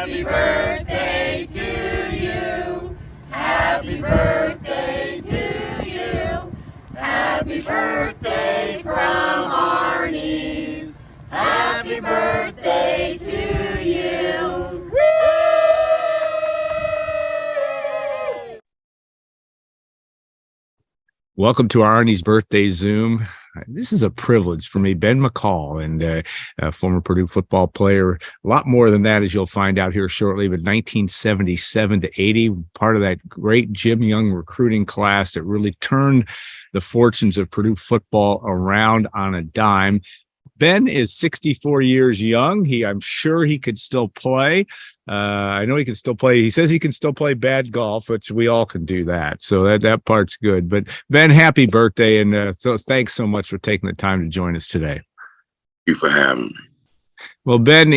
Happy birthday to you. Happy birthday to you. Happy birthday from Arni's. Happy birthday to you. Woo! Welcome to Arni's birthday Zoom. This is a privilege for me, Ben McCall, and a former Purdue football player. A lot more than that, as you'll find out here shortly, but 1977 to 80, part of that great Jim Young recruiting class that really turned the fortunes of Purdue football around on a dime. Ben is 64 years young. I'm sure he could still play. I know he can still play. He says he can still play bad golf, which we all can do that. So that part's good. But Ben, happy birthday. And so thanks so much for taking the time to join us today. Thank you for having me. Well, Ben,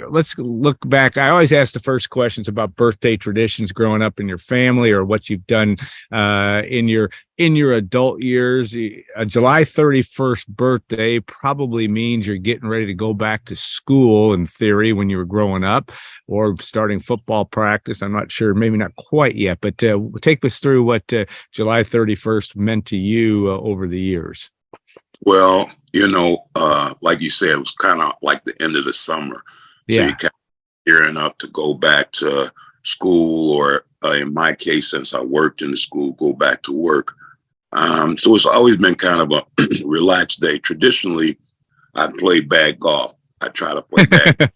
let's look back. I always ask the first questions about birthday traditions growing up in your family or what you've done in your adult years. A July 31st birthday probably means you're getting ready to go back to school in theory when you were growing up or starting football practice. I'm not sure, maybe not quite yet, but take us through what July 31st meant to you over the years. Well, like you said, it was kind of like the end of the summer. Yeah. So you kept gearing up to go back to school or in my case, since I worked in the school, go back to work. So it's always been kind of a relaxed day. Traditionally, I play bad golf. I try to play bad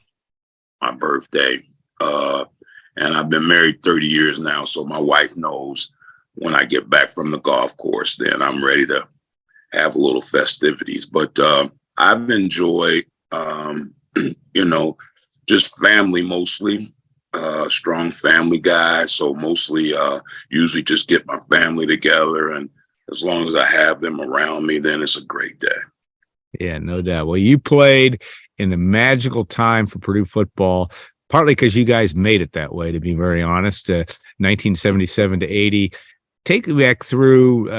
my birthday. And I've been married 30 years now. So my wife knows when I get back from the golf course, then I'm ready to have a little festivities. But I've enjoyed, just family mostly, strong family guy. So mostly usually just get my family together. And as long as I have them around me, then it's a great day. Yeah, no doubt. Well, you played in a magical time for Purdue football, partly because you guys made it that way, to be very honest, 1977 to 80. Take me back through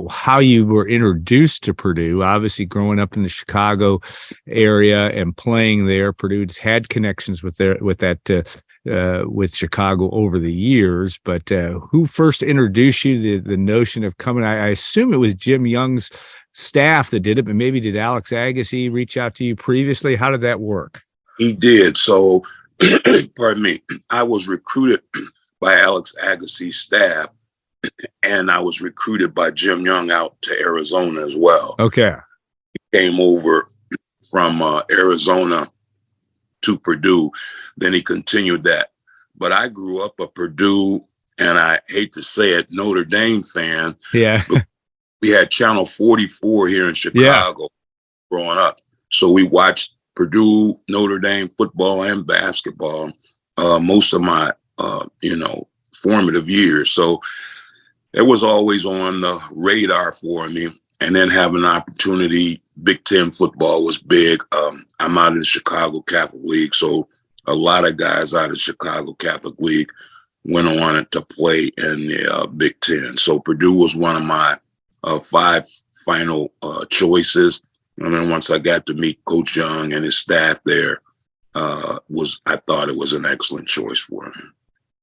how you were introduced to Purdue. Obviously, growing up in the Chicago area and playing there, Purdue's had connections with Chicago over the years. But who first introduced you to the notion of coming? I assume it was Jim Young's staff that did it, but maybe did Alex Agassi reach out to you previously? How did that work? He did. So, pardon me, I was recruited by Alex Agassi's staff. And I was recruited by Jim Young out to Arizona as well. Okay. He came over from Arizona to Purdue. Then he continued that. But I grew up a Purdue, and I hate to say it, Notre Dame fan. Yeah. We had Channel 44 here in Chicago growing up. So we watched Purdue, Notre Dame football and basketball most of my, formative years. So it was always on the radar for me. And then having an opportunity, Big Ten football was big. I'm out of the Chicago Catholic League. So a lot of guys out of the Chicago Catholic League went on to play in the Big Ten. So Purdue was one of my 5 final choices. And then once I got to meet Coach Young and his staff there, I thought it was an excellent choice for him.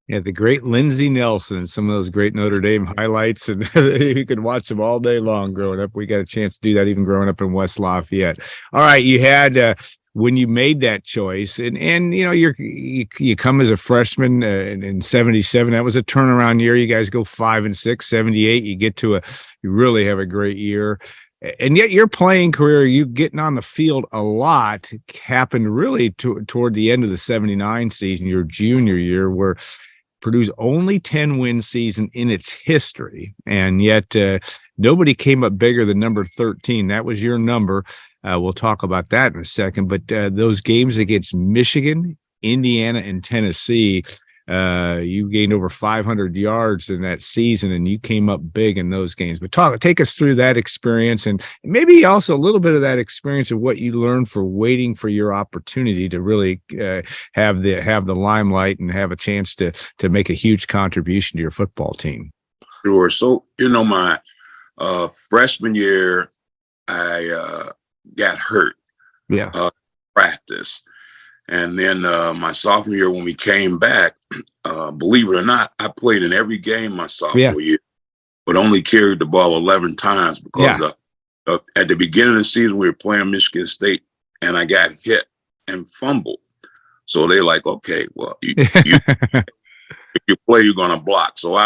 Yeah, the great Lindsey Nelson, some of those great Notre Dame highlights, and you could watch them all day long growing up. We got a chance to do that even growing up in West Lafayette. All right, you had when you made that choice, and you come as a freshman in 77. That was a turnaround year. You guys go 5-6, 78. You really have a great year. And yet your playing career, you getting on the field a lot, happened really toward the end of the 79 season, your junior year, where Purdue's only 10-win season in its history, and yet nobody came up bigger than number 13. That was your number. We'll talk about that in a second. But those games against Michigan, Indiana, and Tennessee, you gained over 500 yards in that season, and you came up big in those games. But take us through that experience, and maybe also a little bit of that experience of what you learned for waiting for your opportunity to really have the limelight and have a chance to make a huge contribution to your football team. Sure. So, my freshman year, I got hurt. Yeah. Practice. And then my sophomore year, when we came back, believe it or not, I played in every game my sophomore year, but only carried the ball 11 times because at the beginning of the season, we were playing Michigan State, and I got hit and fumbled. So they're like, okay, well, if you play, you're going to block. So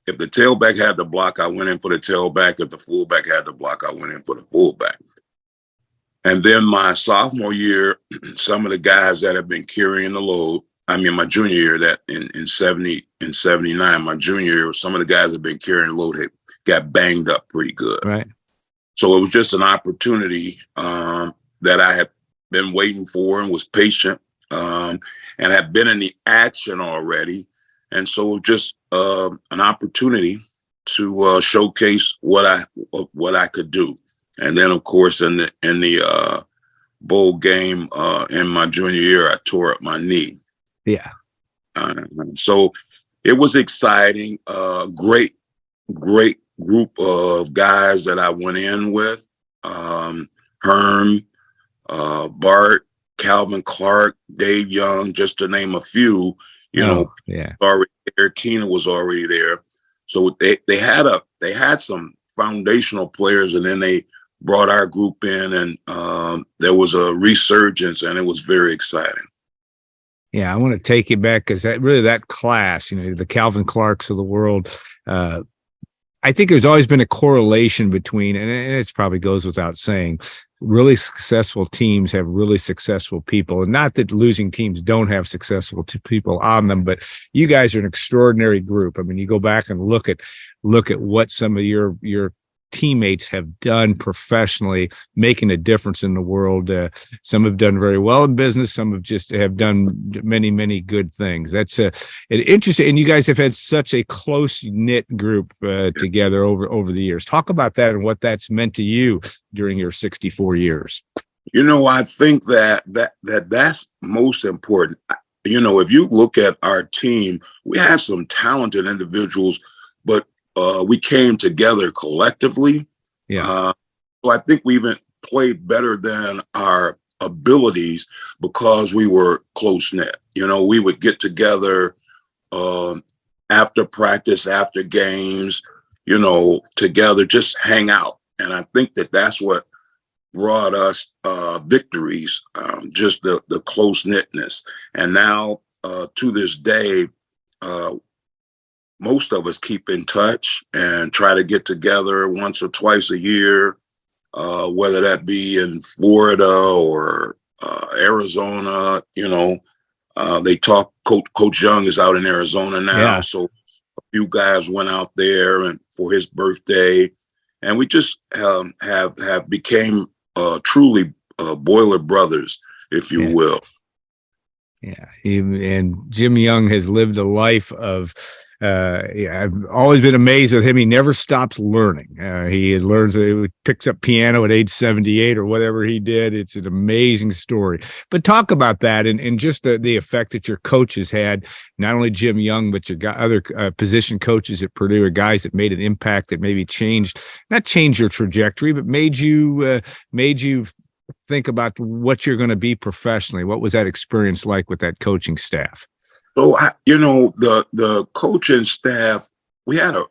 if the tailback had to block, I went in for the tailback. If the fullback had to block, I went in for the fullback. And then my sophomore year, some of the guys that have been carrying the load, my junior year, that in 70 and 79, my junior year, some of the guys that have been carrying the load got banged up pretty good. Right. So it was just an opportunity that I had been waiting for and was patient and had been in the action already. And so it was just an opportunity to showcase what I could do. And then, of course, in the bowl game in my junior year, I tore up my knee. Yeah. So it was exciting. Great group of guys that I went in with. Herm, Bart, Calvin Clark, Dave Young, just to name a few. Already there. Keena was already there. So they had some foundational players, and then they brought our group in, and there was a resurgence, and it was very exciting. Yeah, I want to take you back because that class, the Calvin Clarks of the world, I think there's always been a correlation between, and it probably goes without saying, really successful teams have really successful people. And not that losing teams don't have successful people on them, but you guys are an extraordinary group. You go back and look at what some of your teammates have done professionally, making a difference in the world. Some have done very well in business. Some have done many, many good things. That's an interesting. And you guys have had such a close knit group together over the years. Talk about that and what that's meant to you during your 64 years. I think that's most important. If you look at our team, we have some talented individuals, but we came together collectively. Yeah. So I think we even played better than our abilities because we were close knit. We would get together after practice, after games, together, just hang out. And I think that's what brought us victories, just the close knitness. And now to this day, most of us keep in touch and try to get together once or twice a year, whether that be in Florida or Arizona. They talk. Coach Young is out in Arizona now, so a few guys went out there and for his birthday, and we just have became truly Boiler brothers, if you will. Yeah, and Jim Young has lived a life of. I've always been amazed with him. He never stops learning. He learns, he picks up piano at age 78 or whatever he did. It's an amazing story. But talk about that and just the effect that your coaches had, not only Jim Young, but your other position coaches at Purdue are guys that made an impact that maybe not changed your trajectory, but made you think about what you're going to be professionally. What was that experience like with that coaching staff? So, the coaching staff, we had a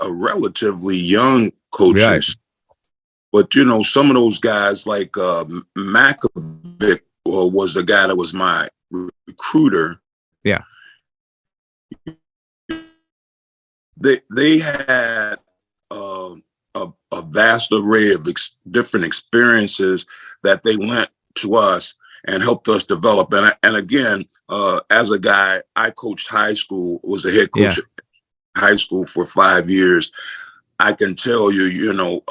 relatively young coaching staff. But, some of those guys like Makovic was the guy that was my recruiter. Yeah. They had a vast array of different experiences that they lent to us and helped us develop. And again, as a guy, I coached high school, was a head coach at high school for 5 years. I can tell you,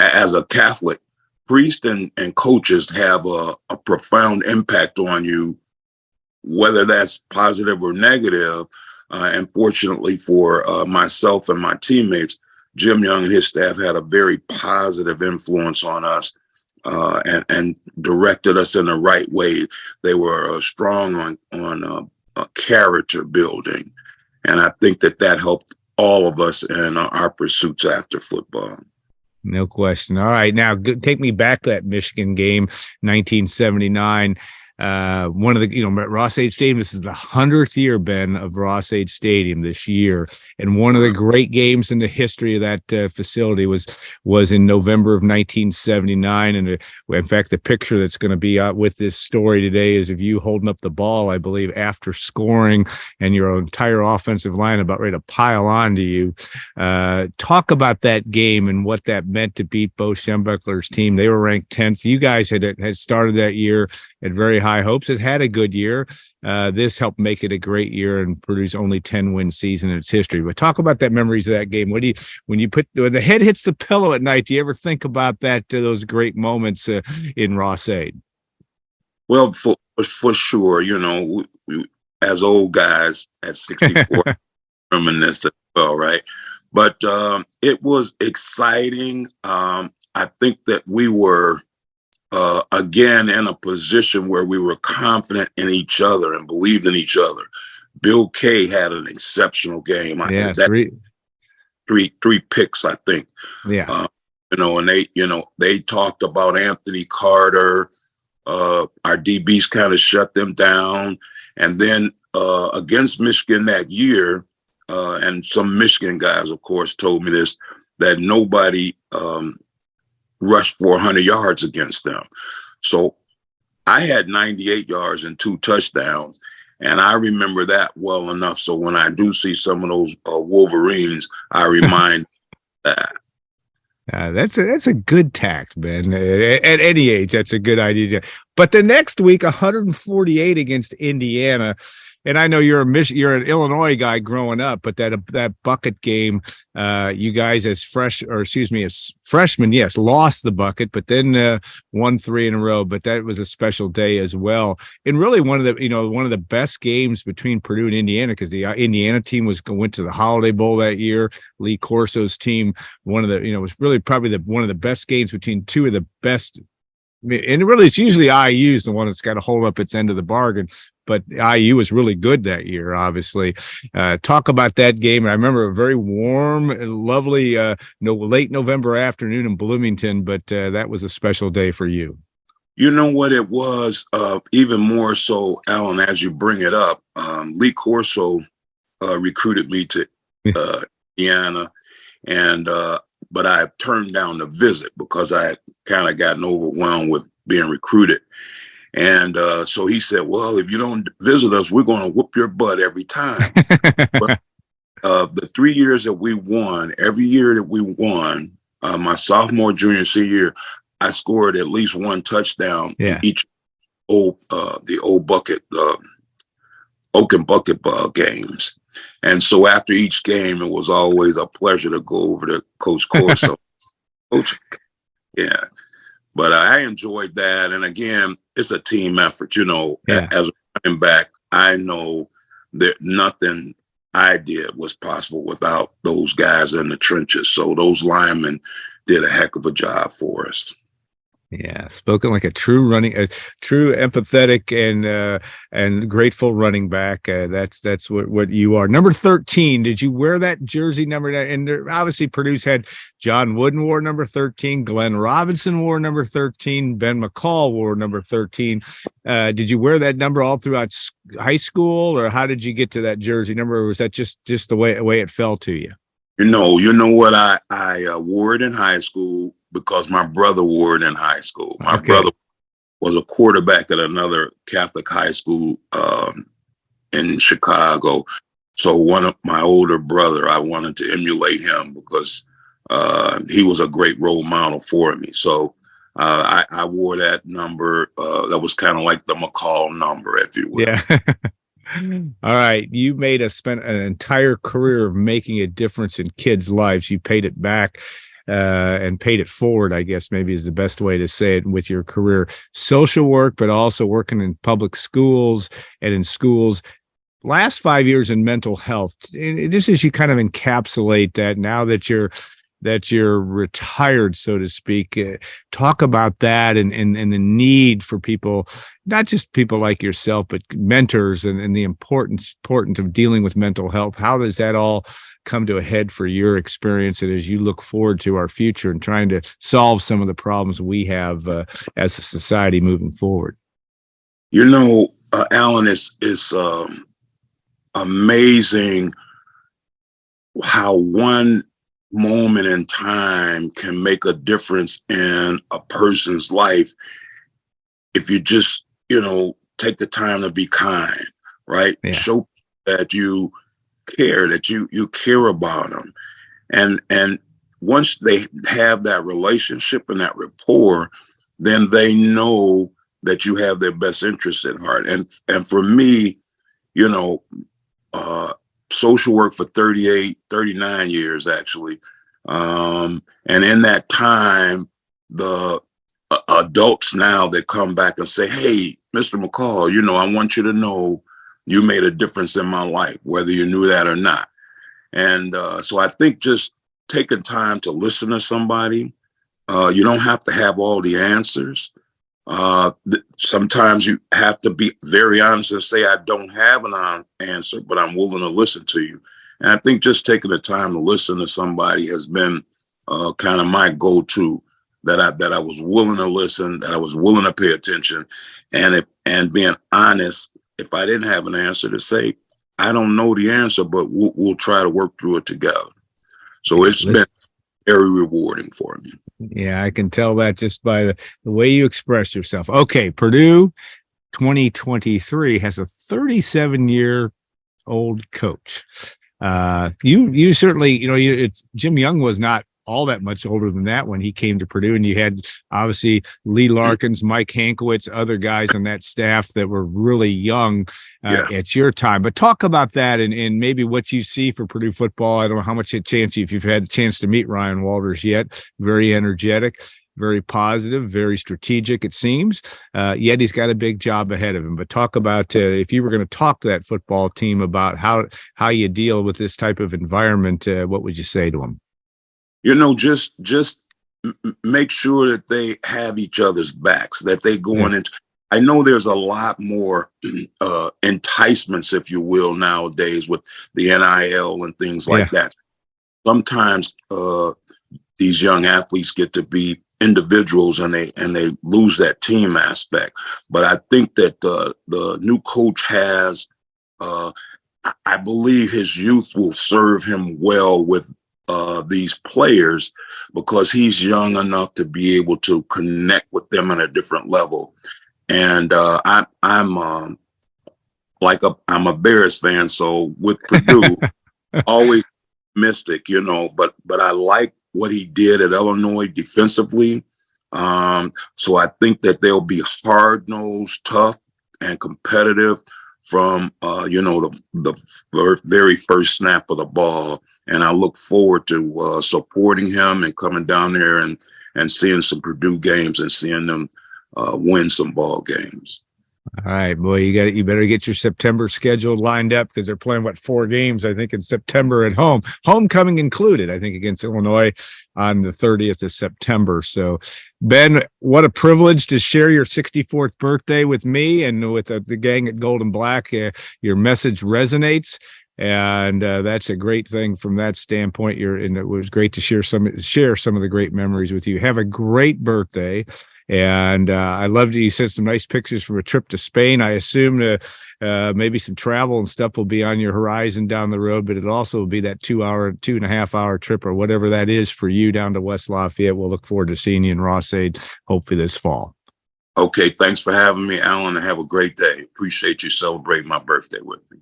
as a Catholic, priests and coaches have a profound impact on you, whether that's positive or negative. And fortunately for myself and my teammates, Jim Young and his staff had a very positive influence on us. And directed us in the right way. They were strong on character building, and I think that helped all of us in our pursuits after football. No question. All right, now take me back to that Michigan game, 1979. one of the, Ross-Ade Stadium, this is the 100th year, Ben, of Ross-Ade Stadium this year. And one of the great games in the history of that facility was in November of 1979. And in fact, the picture that's going to be out with this story today is of you holding up the ball, I believe, after scoring, and your entire offensive line about ready to pile onto you. Talk about that game and what that meant to beat Bo Schembechler's team. They were ranked 10th. You guys had started that year at very high hopes. It had a good year. This helped make it a great year and Purdue's only 10-win season in its history. But talk about that memories of that game. When the head hits the pillow at night, do you ever think about those great moments in Ross-Ade? Well, for sure, we, as old guys at 64, reminisce as well, right? But it was exciting. I think that we were again in a position where we were confident in each other and believed in each other. Bill Kay had an exceptional game. Yeah, three picks, I think. Yeah. And they talked about Anthony Carter. Our DBs kind of shut them down. And then against Michigan that year, and some Michigan guys, of course, told me this, that nobody rushed 400 yards against them. So I had 98 yards and 2 touchdowns. And I remember that well enough. So when I do see some of those Wolverines, I remind that. That's a good tact, Ben. At any age, that's a good idea. But the next week, 148 against Indiana. And I know you're an Illinois guy growing up, but that bucket game, you guys as freshmen, yes, lost the bucket, but then won 3 in a row. But that was a special day as well, and really one of the best games between Purdue and Indiana, because the Indiana team went to the Holiday Bowl that year. Lee Corso's team, was really probably one of the best games between two of the best. And really, it's usually IU's the one that's got to hold up its end of the bargain. But IU was really good that year, obviously. Talk about that game. I remember a very warm, lovely, late November afternoon in Bloomington, but that was a special day for you. You know what it was? Even more so, Alan, as you bring it up, Lee Corso recruited me to Indiana, but I turned down the visit because I had kind of gotten overwhelmed with being recruited. And so he said, well, if you don't visit us, we're going to whoop your butt every time. But the 3 years that we won, every year that we won, my sophomore, junior, senior year, I scored at least 1 touchdown in each the old bucket, Oak and Bucket Ball games. And so after each game, it was always a pleasure to go over to Coach Corso. Coach, yeah. But I enjoyed that. And again, it's a team effort. As a running back, I know that nothing I did was possible without those guys in the trenches. So those linemen did a heck of a job for us. Yeah, spoken like a true empathetic and grateful running back. That's what you are. Number 13. Did you wear that jersey number? And obviously, Purdue's had John Wooden wore number 13, Glenn Robinson wore number 13, Ben McCall wore number 13. Did you wear that number all throughout high school, or how did you get to that jersey number? Or was that just the way it fell to you? You know what? I wore it in high school because my brother wore it in high school. My brother was a quarterback at another Catholic high school in Chicago. So one of my older brother, I wanted to emulate him because he was a great role model for me. So I wore that number. That was kind of like the McCall number, if you will. Yeah. All right. You spent an entire career of making a difference in kids' lives. You paid it back and paid it forward, I guess maybe is the best way to say it, with your career. Social work, but also working in public schools and in schools. Last 5 years in mental health. Just as you kind of encapsulate that now that you're retired, so to speak, talk about that and the need for people, not just people like yourself, but mentors and the importance of dealing with mental health. How does that all come to a head for your experience, and as you look forward to our future and trying to solve some of the problems we have as a society moving forward? You know, Alan, it's amazing how one moment in time can make a difference in a person's life if you just, take the time to be kind, right? Yeah. Show that you care, that you care about them. And once they have that relationship and that rapport, then they know that you have their best interest at heart. And for me, you know, social work for 39 years, actually. And in that time, the adults now that come back and say, hey, Mr. McCall, I want you to know you made a difference in my life, whether you knew that or not. And so I think just taking time to listen to somebody, you don't have to have all the answers. Sometimes you have to be very honest and say, I don't have an answer, but I'm willing to listen to you. And I think just taking the time to listen to somebody has been kind of my go-to, that I was willing to listen, that I was willing to pay attention, and being honest. If I didn't have an answer, to say, I don't know the answer, but we'll try to work through it together. So it's been very rewarding for me. Yeah, I can tell that just by the way you express yourself. Okay, Purdue 2023 has a 37-year-old coach. You certainly, Jim Young was not all that much older than that when he came to Purdue, and you had obviously Lee Larkins, Mike Hankwitz, other guys on that staff that were really young at your time. But talk about that and maybe what you see for Purdue football. I don't know how much if you've had a chance to meet Ryan Walters yet. Very energetic, very positive, very strategic, it seems. Yet he's got a big job ahead of him. But talk about if you were going to talk to that football team about how you deal with this type of environment, what would you say to them? Just make sure that they have each other's backs, that they going into. I know there's a lot more enticements, if you will, nowadays with the NIL and things like that. Sometimes these young athletes get to be individuals and they lose that team aspect. But I think that the new coach has, I believe his youth will serve him well with these players, because he's young enough to be able to connect with them on a different level. And I'm a Bears fan, so with Purdue, always mystic, but I like what he did at Illinois defensively. So I think that they'll be hard-nosed, tough, and competitive from the very first snap of the ball. And I look forward to supporting him and coming down there and seeing some Purdue games and seeing them win some ball games. All right, boy, you better get your September schedule lined up, because they're playing 4 games, I think, in September at home, homecoming included, I think, against Illinois on the 30th of September. So, Ben, what a privilege to share your 64th birthday with me and with the gang at Gold and Black. Your message resonates. And that's a great thing from that standpoint. And it was great to share some of the great memories with you. Have a great birthday. And I loved it. You sent some nice pictures from a trip to Spain. I assume maybe some travel and stuff will be on your horizon down the road, but it also will be that 2.5 hour trip or whatever that is for you down to West Lafayette. We'll look forward to seeing you in Ross-Ade, hopefully this fall. Okay. Thanks for having me, Alan, and have a great day. Appreciate you celebrating my birthday with me.